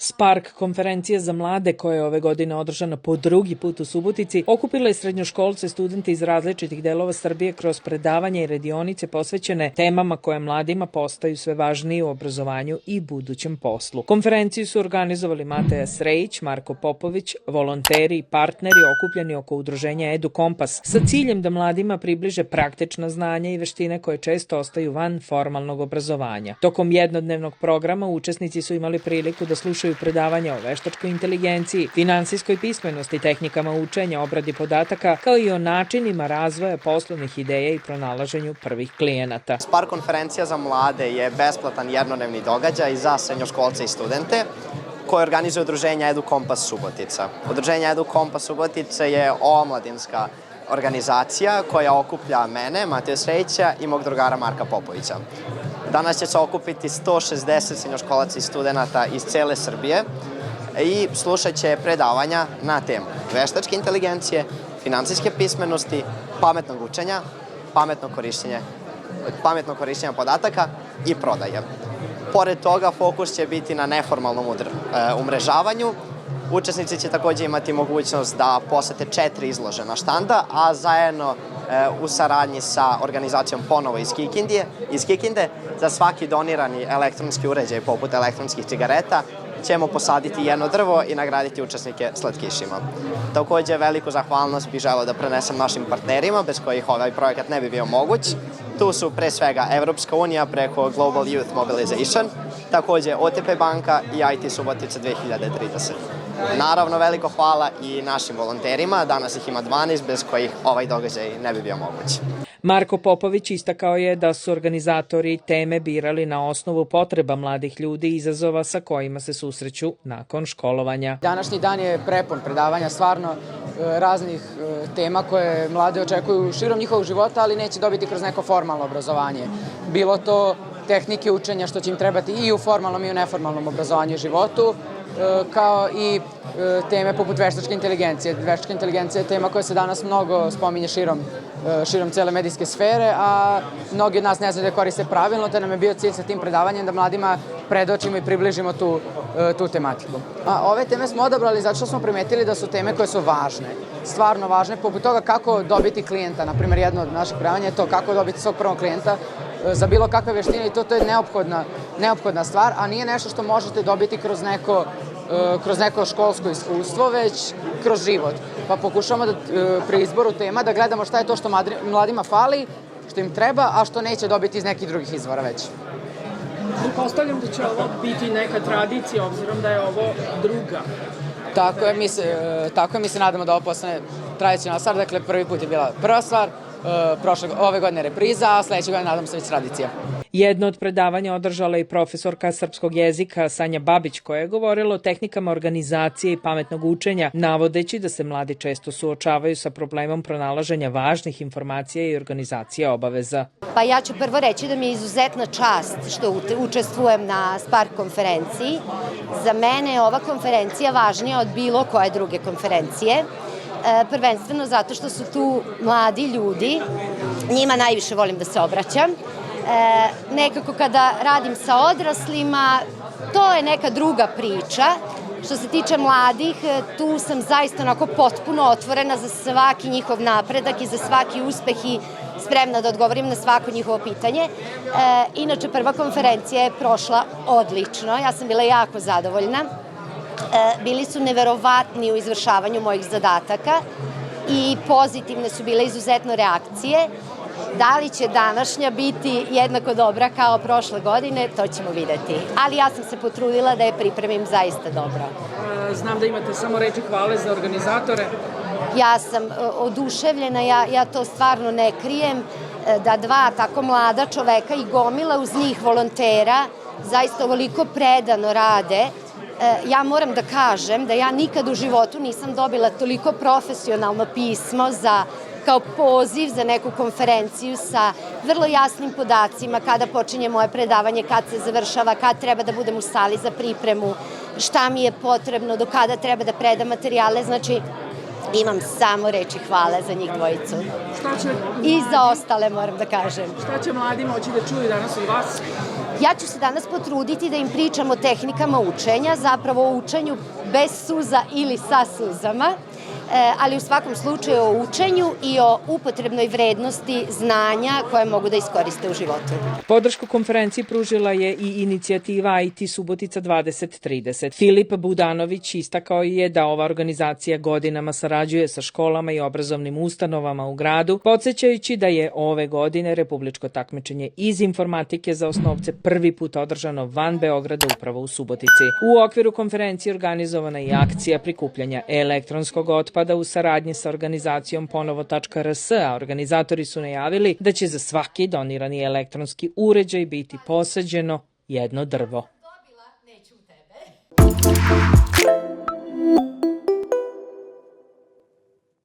Spark konferencija za mlade koja je ove godine održana po drugi put u Subotici okupila je srednjoškolce, studente iz različitih delova Srbije kroz predavanja i radionice posvećene temama koje mladima postaju sve važnije u obrazovanju i budućem poslu. Konferenciju su organizovali Mateja Srejić, Marko Popović, volonteri i partneri okupljeni oko udruženja Edu Kompas sa ciljem da mladima približe praktična znanja i veštine koje često ostaju van formalnog obrazovanja. Tokom jednodnevnog programa učesnici su imali priliku da slušaju predavanja o veštačkoj inteligenciji, finansijskoj pismenosti, tehnikama učenja, obradi podataka, kao i o načinima razvoja poslovnih ideja i pronalaženju prvih klijenata. Spark konferencija za mlade je besplatan jednodnevni događaj za srednjoškolce i studente koje organizuje udruženje Edu Kompas Subotica. Udruženje Edu Kompas Subotica je omladinska organizacija koja okuplja mene, Mateja Srejića i mog drugara Marka Popovića. Danas će se okupiti 160 srednjoškolaca i studenta iz cele Srbije i slušat će predavanja na temu veštačke inteligencije, finansijske pismenosti, pametnog učenja, pametnog korišćenja podataka i prodaje. Pored toga, fokus će biti na neformalnom umrežavanju. Učesnici će takođe imati mogućnost da posete 4 izložena štanda, a zajedno u saradnji sa organizacijom Ponovo iz Kikinde za svaki donirani elektronski uređaj poput elektronskih cigareta ćemo posaditi jedno drvo i nagraditi učesnike slatkišima. Takođe, veliku zahvalnost bih želeo da prenesem našim partnerima, bez kojih ovaj projekat ne bi bio moguć. Tu su pre svega Evropska unija preko Global Youth Mobilization, takođe OTP banka i IT Subotica 2030. Naravno, veliko hvala i našim volonterima, danas ih ima 12, bez kojih ovaj događaj ne bi bio moguć. Marko Popović istakao je da su organizatori teme birali na osnovu potreba mladih ljudi i izazova sa kojima se susreću nakon školovanja. Današnji dan je prepun predavanja, stvarno raznih tema koje mlade očekuju širom njihovog života, ali neće dobiti kroz neko formalno obrazovanje. Bilo to tehnike učenja što će im trebati i u formalnom i u neformalnom obrazovanju i životu, kao i teme poput veštačke inteligencije. Veštačka inteligencija je tema koja se danas mnogo spominje širom cele medijske sfere, a mnogi od nas ne znaju da je koriste pravilno, te nam je bio cilj sa tim predavanjem da mladima predočimo i približimo tu tematiku. Ove teme smo odabrali zato što smo primetili da su teme koje su važne, stvarno važne, poput toga kako dobiti klijenta. Naprimjer, jedno od naših predavanja je to kako dobiti svog prvog klijenta za bilo kakve veštine i to je neophodna stvar, a nije nešto što možete dobiti kroz neko školsko iskustvo, već kroz život. Pa pokušamo da pri izboru tema da gledamo šta je to što mladima fali, što im treba, a što neće dobiti iz nekih drugih izvora već. Pretpostavljam da će ovo biti neka tradicija, obzirom da je ovo druga. Tako je, mi se nadamo da ovo postane tradicionalna stvar, dakle prvi put je bila prva stvar, ove godine repriza, a sledeće godine nadam se već tradicija. Jedno od predavanja održala i profesorka srpskog jezika Sanja Babić, koja je govorila o tehnikama organizacije i pametnog učenja, navodeći da se mladi često suočavaju sa problemom pronalaženja važnih informacija i organizacije obaveza. Pa ja ću prvo reći da mi je izuzetna čast što učestvujem na Spark konferenciji. Za mene je ova konferencija važnija od bilo koje druge konferencije. Prvenstveno zato što su tu mladi ljudi, njima najviše volim da se obraćam. Nekako kada radim sa odraslima, to je neka druga priča. Što se tiče mladih, tu sam zaista onako potpuno otvorena za svaki njihov napredak i za svaki uspeh i spremna da odgovorim na svako njihovo pitanje. Inače, prva konferencija je prošla odlično, ja sam bila jako zadovoljna. Bili su neverovatni u izvršavanju mojih zadataka i pozitivne su bile izuzetno reakcije. Da li će današnja biti jednako dobra kao prošle godine, to ćemo videti. Ali ja sam se potrudila da je pripremim zaista dobro. Znam da imate samo reči hvale za organizatore. Ja sam oduševljena, ja to stvarno ne krijem, da dva tako mlada čoveka i gomila uz njih volontera zaista ovoliko predano rade. Ja moram da kažem da ja nikad u životu nisam dobila toliko profesionalno pismo kao poziv za neku konferenciju sa vrlo jasnim podacima kada počinje moje predavanje, kad se završava, kad treba da budem u sali za pripremu, šta mi je potrebno, do kada treba da predam materijale. Znači, imam samo reči hvale za njih dvojicu. I za ostale, moram da kažem. Šta će mladi moći da čuju danas od vas? Ja ću se danas potruditi da im pričam o tehnikama učenja, zapravo o učenju bez suza ili sa suzama, ali u svakom slučaju o učenju i o upotrebnoj vrednosti znanja koje mogu da iskoriste u životu. Podršku konferenciji pružila je i inicijativa IT Subotica 2030. Filip Budanović istakao je da ova organizacija godinama sarađuje sa školama i obrazovnim ustanovama u gradu, podsjećajući da je ove godine republičko takmičenje iz informatike za osnovce prvi put održano van Beograda upravo u Subotici. U okviru konferencije organizovana je akcija prikupljanja elektronskog otpada u saradnji sa organizacijom Ponovo.rs, a organizatori su najavili da će za svaki donirani elektronski uređaj biti posađeno jedno drvo.